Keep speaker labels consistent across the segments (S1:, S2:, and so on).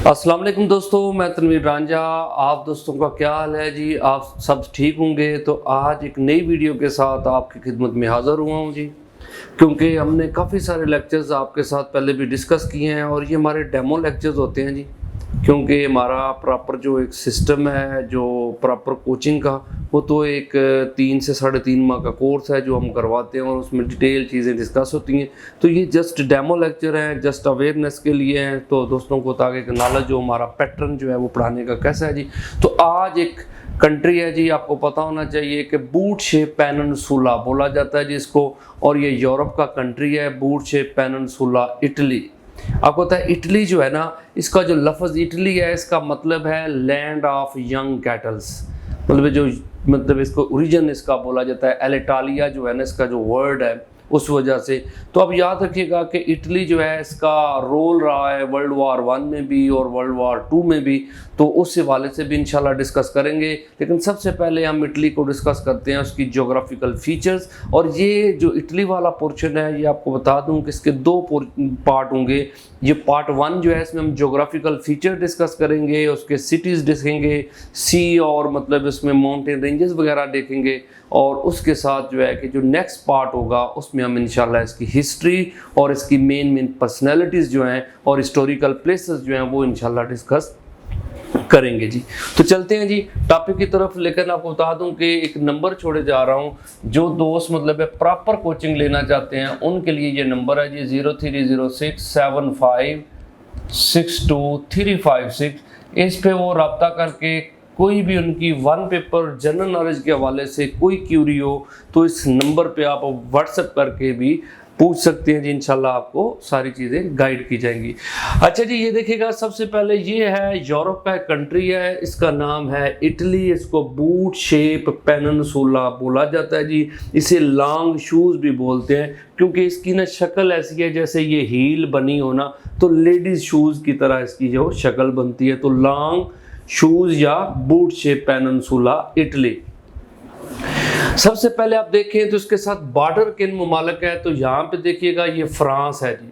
S1: अस्सलाम वालेकुम दोस्तों, मैं तनवीर रांझा। आप दोस्तों का क्या हाल है जी? आप सब ठीक होंगे। तो आज एक नई वीडियो के साथ आपकी खिदमत में हाज़िर हुआ हूँ जी, क्योंकि हमने काफ़ी सारे लेक्चर्स आपके साथ पहले भी डिस्कस किए हैं और ये हमारे डेमो लेक्चर्स होते हैं जी, क्योंकि हमारा प्रॉपर जो एक सिस्टम है, जो प्रॉपर कोचिंग का, वो तो एक 3 से 3.5 माह का कोर्स है जो हम करवाते हैं और उसमें डिटेल चीज़ें डिस्कस होती हैं। तो ये जस्ट डेमो लेक्चर हैं, जस्ट अवेयरनेस के लिए हैं, तो दोस्तों को ताकि एक नॉलेज जो हमारा पैटर्न जो है वो पढ़ाने का कैसा है जी। तो आज एक कंट्री है जी, आपको पता होना चाहिए कि बूट शेप पेनिनसुला बोला जाता है जिसको, और ये यूरोप का कंट्री है। Boot shape peninsula, Italy. आपको पता है इटली जो है ना, इसका जो लफ्ज़ इटली है, इसका मतलब है लैंड ऑफ यंग कैटल्स। मतलब इसको ओरिजिन इसका बोला जाता है एलिटालिया जो है ना, इसका जो वर्ड है उस वजह से। तो अब याद रखिएगा कि इटली जो है, इसका रोल रहा है वर्ल्ड वार 1 में भी और वर्ल्ड वार 2 में भी, तो उस हवाले से भी इंशाल्लाह डिस्कस करेंगे। लेकिन सबसे पहले हम इटली को डिस्कस करते हैं, उसकी जोग्राफिकल फीचर्स। और ये जो इटली वाला पोर्शन है, ये आपको बता दूं कि इसके 2 पार्ट होंगे। ये पार्ट 1 जो है, इसमें हम जोग्राफिकल फीचर डिस्कस करेंगे, उसके सिटीज़ देखेंगे, सी और मतलब इसमें माउंटेन रेंजेस वगैरह देखेंगे। और उसके साथ जो है कि जो नेक्स्ट पार्ट होगा उसमें हम इंशाल्लाह इसकी हिस्ट्री और इसकी मेन पर्सनैलिटीज़ जो हैं और हिस्टोरिकल प्लेसेस जो हैं वो इंशाल्लाह डिस्कस करेंगे जी। तो चलते हैं जी टॉपिक की तरफ। लेकिन आपको बता दूं कि एक नंबर छोड़े जा रहा हूं, जो दोस्त मतलब है प्रॉपर कोचिंग लेना चाहते हैं उनके लिए ये नंबर है जी 030675623356। इस पे वो रब्ता करके कोई भी उनकी 1 पेपर जनरल नॉलेज के हवाले से कोई क्यूरी हो तो इस नंबर पे आप व्हाट्सएप करके भी पूछ सकते हैं जी। इंशाल्लाह आपको सारी चीज़ें गाइड की जाएंगी। अच्छा जी, ये देखिएगा, सबसे पहले ये है यूरोप का कंट्री है, इसका नाम है इटली। इसको बूट शेप पेनिनसुला बोला जाता है जी। इसे लॉन्ग शूज़ भी बोलते हैं, क्योंकि इसकी ना शक्ल ऐसी है जैसे ये हील बनी हो ना, तो लेडीज़ शूज़ की तरह इसकी जो शक्ल बनती है। तो लॉन्ग शूज़ या बूट शेप पेनिनसुला, इटली। सबसे पहले आप देखें तो इसके साथ बॉर्डर किन मुमालिक है, तो यहाँ पे देखिएगा ये फ्रांस है जी।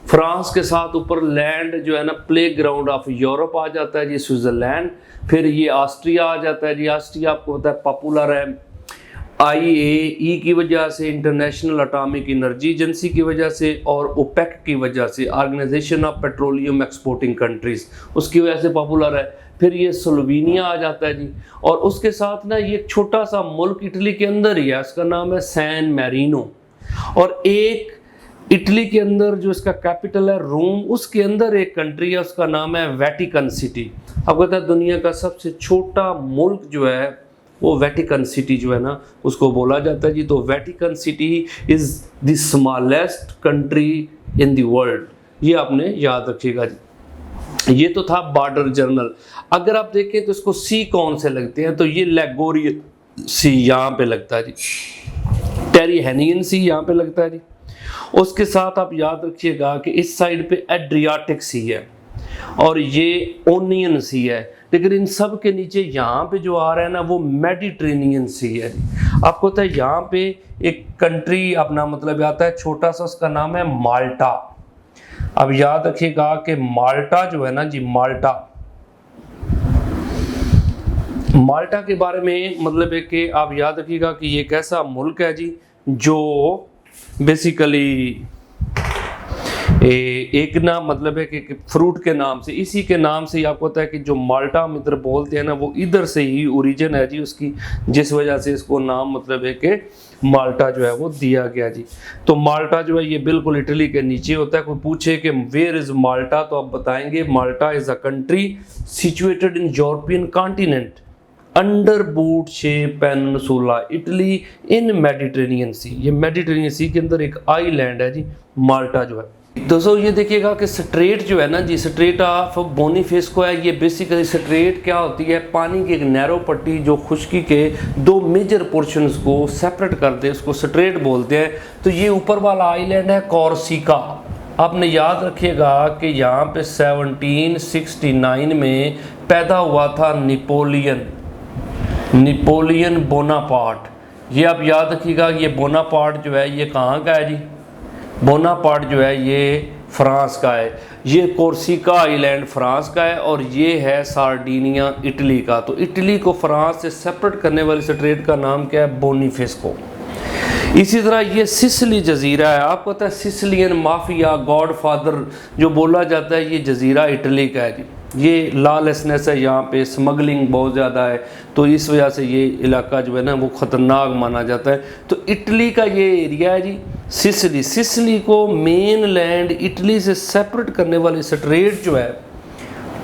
S1: फ्रांस के साथ ऊपर लैंड जो है ना, प्ले ग्राउंड ऑफ यूरोप आ जाता है जी, स्विट्ज़रलैंड। फिर ये ऑस्ट्रिया आ जाता है जी। ऑस्ट्रिया आपको पता है पॉपुलर है IAEA की वजह से, इंटरनेशनल एटॉमिक एनर्जी एजेंसी की वजह से, और ओपेक की वजह से, organisation of petroleum exporting countries, उसकी वजह से पॉपुलर है। फिर ये स्लोवेनिया आ जाता है जी। और उसके साथ ना ये एक छोटा सा मुल्क इटली के अंदर ही है, उसका नाम है सैन मैरिनो। और एक इटली के अंदर जो इसका कैपिटल है रोम, उसके अंदर एक कंट्री है, उसका नाम है वेटिकन सिटी। अब कहता है दुनिया का सबसे छोटा मुल्क जो है वो वेटिकन सिटी जो है ना, उसको बोला जाता है जी। तो Vatican city is the smallest country in the world, ये आपने याद रखिएगा जी। ये तो था बॉर्डर जर्नल। अगर आप देखें तो इसको सी कौन से लगते हैं, तो ये लेगोरियन सी यहाँ पे लगता है जी, टेरिहेनियन सी यहाँ पे लगता है जी। उसके साथ आप याद रखिएगा कि इस साइड पे एड्रियाटिक सी है और ये ओनियन सी है। लेकिन इन सब के नीचे यहाँ पे जो आ रहा है ना, वो मेडिटेरेनियन सी है जी। आपको पता है यहाँ पे एक कंट्री अपना मतलब आता है छोटा सा, उसका नाम है माल्टा। अब याद रखिएगा कि माल्टा जो है ना जी, माल्टा के बारे में मतलब है कि आप याद रखिएगा कि ये एक ऐसा मुल्क है जी जो बेसिकली एक ना मतलब है कि फ्रूट के नाम से, इसी के नाम से ही आपको पता है कि जो माल्टा हम इधर बोलते हैं ना, वो इधर से ही ओरिजिन है जी उसकी, जिस वजह से इसको नाम मतलब है कि माल्टा जो है वो दिया गया जी। तो माल्टा जो है ये बिल्कुल इटली के नीचे होता है। कोई पूछे कि वेयर इज़ माल्टा, तो आप बताएंगे Malta is a country situated in European continent under boot shape peninsula Italy in Mediterranean sea. ये मेडिटेरेनियन सी के अंदर एक आइलैंड है जी माल्टा जो है। दोस्तों ये देखिएगा कि स्ट्रेट जो है ना जी, स्ट्रेट ऑफ बोनीफेस है। ये बेसिकली स्ट्रेट क्या होती है, पानी की एक नैरो पट्टी जो खुश्की के 2 मेजर पोर्शंस को सेपरेट कर दे, उसको स्ट्रेट बोलते हैं। तो ये ऊपर वाला आइलैंड है कॉर्सिका। आपने याद रखिएगा कि यहाँ पे 1769 में पैदा हुआ था नेपोलियन बोनापार्ट। ये आप याद रखिएगा, ये बोनापार्ट जो है ये कहाँ का है जी, बोनापार्ट जो है ये फ्रांस का है। ये कोर्सिका आइलैंड फ्रांस का है और ये है सार्डिनिया इटली का। तो इटली को फ्रांस से सेपरेट करने वाले स्ट्रेट का नाम क्या है? बोनिफेस्को। इसी तरह ये सिसिली जजीरा है, आपको पता है सिसिलियन माफिया गॉडफादर जो बोला जाता है, ये जजीरा इटली का है जी। ये लॉलेसनेस है, यहाँ पे स्मगलिंग बहुत ज़्यादा है, तो इस वजह से ये इलाका जो है ना वो ख़तरनाक माना जाता है। तो इटली का ये एरिया है जी सिसिली। सिसिली को मेन लैंड इटली से सेपरेट करने वाली स्ट्रेट जो है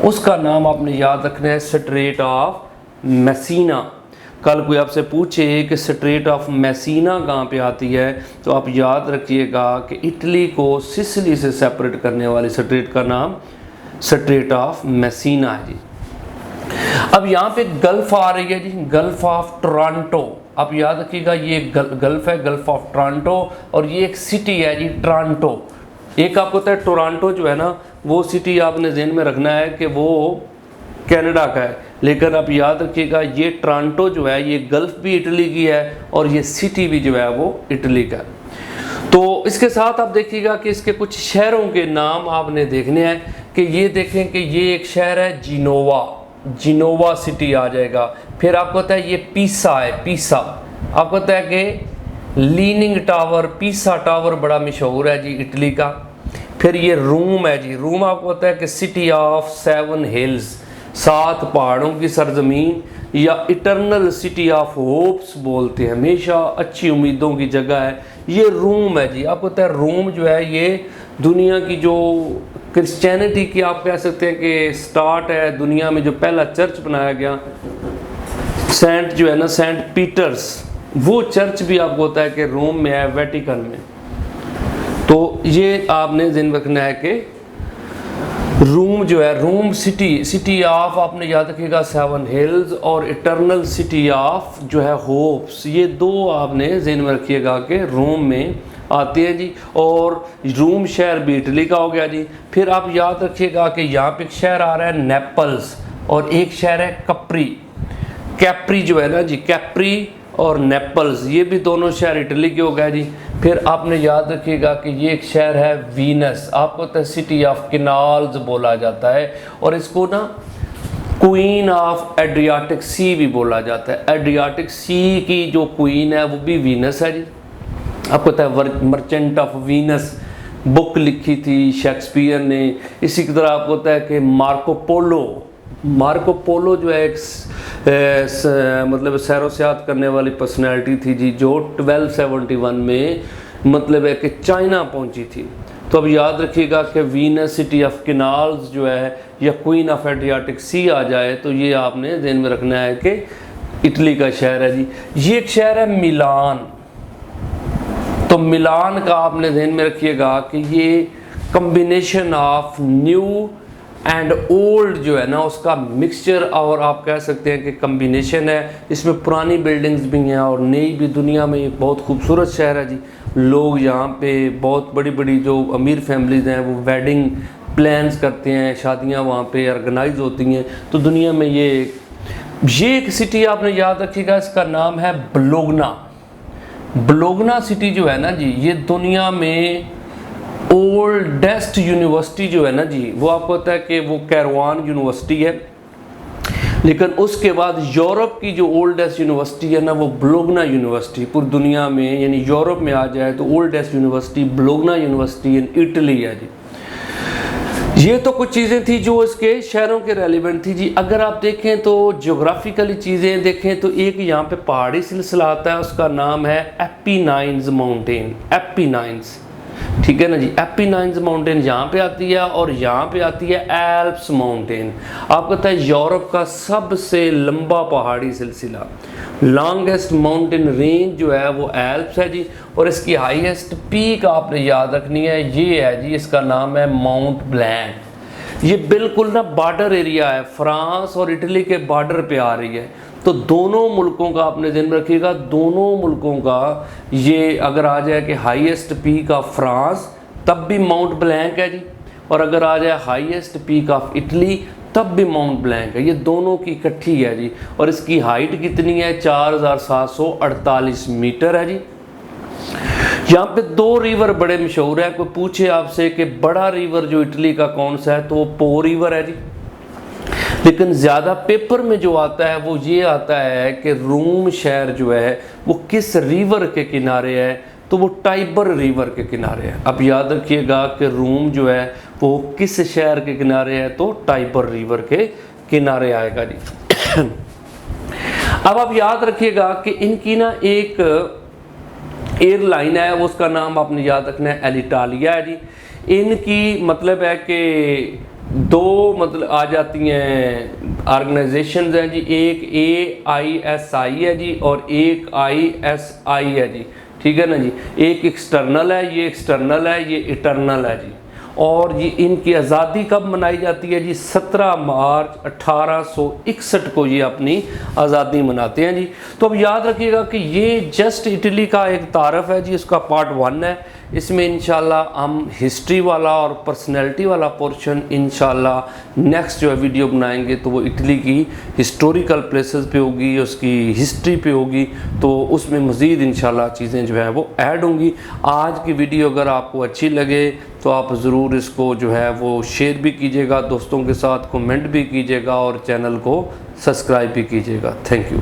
S1: उसका नाम आपने याद रखना है, स्ट्रेट ऑफ मैसीना। कल कोई आपसे पूछे कि स्ट्रेट ऑफ मैसीना कहाँ पे आती है, तो आप याद रखिएगा कि इटली को सिसिली से सेपरेट करने वाली स्ट्रेट का नाम स्ट्रेट ऑफ मैसीना है जी। अब यहाँ पे गल्फ आ रही है जी, गल्फ ऑफ टोरंटो। आप याद रखिएगा ये गल्फ है, गल्फ ऑफ टोरंटो, और ये एक सिटी है जी टोरंटो। एक आपको पता है टोरंटो जो है ना वो सिटी आपने ज़हन में रखना है कि वो कनाडा का है, लेकिन आप याद रखिएगा ये टोरंटो जो है ये गल्फ भी इटली की है और ये सिटी भी जो है वो इटली का है। तो इसके साथ आप देखिएगा कि इसके कुछ शहरों के नाम आपने देखने हैं कि ये देखें कि ये एक शहर है जिनोवा, जिनोवा सिटी आ जाएगा। फिर आपको पता है ये पीसा है, पीसा। आपको पता है कि लीनिंग टावर, पीसा टावर बड़ा मशहूर है जी इटली का। फिर ये रोम है जी, रोम आपको पता है कि सिटी ऑफ 7 हिल्स, 7 पहाड़ों की सरजमीन, या इटरनल सिटी ऑफ होप्स बोलते हैं, हमेशा अच्छी उम्मीदों की जगह है, ये रोम है जी। आपको पता है रोम जो है ये दुनिया की जो क्रिश्चियनिटी की आप कह सकते हैं कि स्टार्ट है, दुनिया में जो पहला चर्च बनाया गया सेंट जो है ना सेंट पीटर्स, वो चर्च भी आपको होता है कि रोम में है, वेटिकन में। तो ये आपने ध्यान रखना है कि रोम जो है, रोम सिटी, सिटी ऑफ आपने याद रखिएगा 7 हिल्स, और इटरनल सिटी ऑफ जो है होप्स, ये दो आपने ध्यान में रखिएगा कि रोम में आते हैं जी। और रोम शहर भी इटली का हो गया जी। फिर आप याद रखिएगा कि यहाँ पे एक शहर आ रहा है नेपल्स, और एक शहर है कप्री, कैप्री जो है ना जी, कैप्री और नेपल्स, ये भी दोनों शहर इटली के हो गए जी। फिर आपने याद रखिएगा कि ये एक शहर है वीनस, आपको तो सिटी ऑफ कैनाल्स बोला जाता है, और इसको ना क्वीन ऑफ एड्रियाटिक सी भी बोला जाता है। एड्रियाटिक सी की जो क्वीन है वो भी वीनस है जी। आपको पता है मर्चेंट ऑफ वीनस बुक लिखी थी शेक्सपियर ने। इसी की तरह आपको पता है कि मार्को पोलो जो है एक मतलब सैरो सयाहत करने वाली पर्सनैलिटी थी जी, जो 1271 में मतलब है कि चाइना पहुंची थी। तो अब याद रखिएगा कि वीनस सिटी ऑफ कैनाल्स जो है या क्वीन ऑफ एड्रियाटिक सी आ जाए तो ये आपने ध्यान में रखना है कि इटली का शहर है जी। ये एक शहर है मिलान, तो मिलान का आपने ध्यान में रखिएगा कि ये combination of new and old जो है ना उसका मिक्सचर, और आप कह सकते हैं कि कम्बिनेशन है। इसमें पुरानी बिल्डिंग्स भी हैं और नई भी। दुनिया में एक बहुत खूबसूरत शहर है जी। लोग यहाँ पे बहुत बड़ी बड़ी जो अमीर फैमिलीज़ हैं वो वेडिंग प्लान्स करते हैं, शादियाँ वहाँ पे ऑर्गेनाइज होती हैं। तो दुनिया में ये एक सिटी आपने याद रखिएगा, इसका नाम है ब्लोगना। ब्लोगना सिटी जो है ना जी, ये दुनिया में ओल्डेस्ट यूनिवर्सिटी जो है ना जी, वो आपको पता है कि वो कैरवान यूनिवर्सिटी है, लेकिन उसके बाद यूरोप की जो ओल्डेस्ट यूनिवर्सिटी है ना वो ब्लोगना यूनिवर्सिटी पूरी दुनिया में, यानी यूरोप में आ जाए तो oldest university Bologna university in Italy है जी। ये तो कुछ चीज़ें थी जो इसके शहरों के रेलिवेंट थी जी। अगर आप देखें तो ज्योग्राफिकली चीज़ें देखें तो एक यहाँ पे पहाड़ी सिलसिला आता है, उसका नाम है एपिनाइन्स माउंटेन, एपिनाइन्स, ठीक है ना जी। एपिनाइन्स माउंटेन यहाँ पे आती है, और यहाँ पे आती है एल्प्स माउंटेन। आपको पता है यूरोप का सबसे लंबा पहाड़ी सिलसिला, लॉन्गेस्ट माउंटेन रेंज जो है वो एल्प्स है जी। और इसकी हाईएस्ट पीक आपने याद रखनी है, ये है जी, इसका नाम है माउंट ब्लैंक। ये बिल्कुल ना बॉर्डर एरिया है, फ्रांस और इटली के बॉर्डर पे आ रही है। तो दोनों मुल्कों का आपने ध्यान रखिएगा, दोनों मुल्कों का ये अगर आ जाए कि हाईएस्ट पीक ऑफ फ्रांस तब भी माउंट ब्लैंक है जी, और अगर आ जाए हाईएस्ट पीक ऑफ इटली तब भी माउंट ब्लैंक है। ये दोनों की इकट्ठी है जी। और इसकी हाइट कितनी है? 4748 मीटर है जी। यहाँ पे दो रिवर बड़े मशहूर है। कोई पूछे आपसे कि बड़ा रिवर जो इटली का कौन सा है, तो वो पो रिवर है जी। लेकिन ज़्यादा पेपर में जो आता है वो ये आता है कि रोम शहर जो है वो किस रिवर के किनारे है, तो वो टाइबर रिवर के किनारे है। अब याद रखिएगा कि रोम जो है वो किस शहर के किनारे है, तो टाइबर रिवर के किनारे आएगा जी। अब आप याद रखिएगा कि इनकी ना एक एयरलाइन है, उसका नाम आपने याद रखना है एलिटालिया है जी। इनकी मतलब है कि दो मतलब आ जाती हैं ऑर्गेनाइजेशन हैं जी, एक AISI है जी और एक ISI है जी, ठीक है ना जी। एक एक्सटर्नल है, ये एक्सटर्नल है, ये इंटरनल है जी। और ये इनकी आज़ादी कब मनाई जाती है जी? 17 मार्च 1861 को ये अपनी आज़ादी मनाते हैं जी। तो अब याद रखिएगा कि ये जस्ट इटली का एक तारफ़ है जी, इसका पार्ट 1 है। इसमें इंशाल्लाह हम हिस्ट्री वाला और पर्सनैलिटी वाला पोर्शन इंशाल्लाह नेक्स्ट जो है वीडियो बनाएंगे, तो वो इटली की हिस्टोरिकल प्लेसेस पे होगी, उसकी हिस्ट्री पे होगी, तो उसमें मज़ीद इंशाल्लाह चीज़ें जो है वो ऐड होंगी। आज की वीडियो अगर आपको अच्छी लगे तो आप ज़रूर इसको जो है वो शेयर भी कीजिएगा दोस्तों के साथ, कमेंट भी कीजिएगा और चैनल को सब्सक्राइब भी कीजिएगा। Thank you.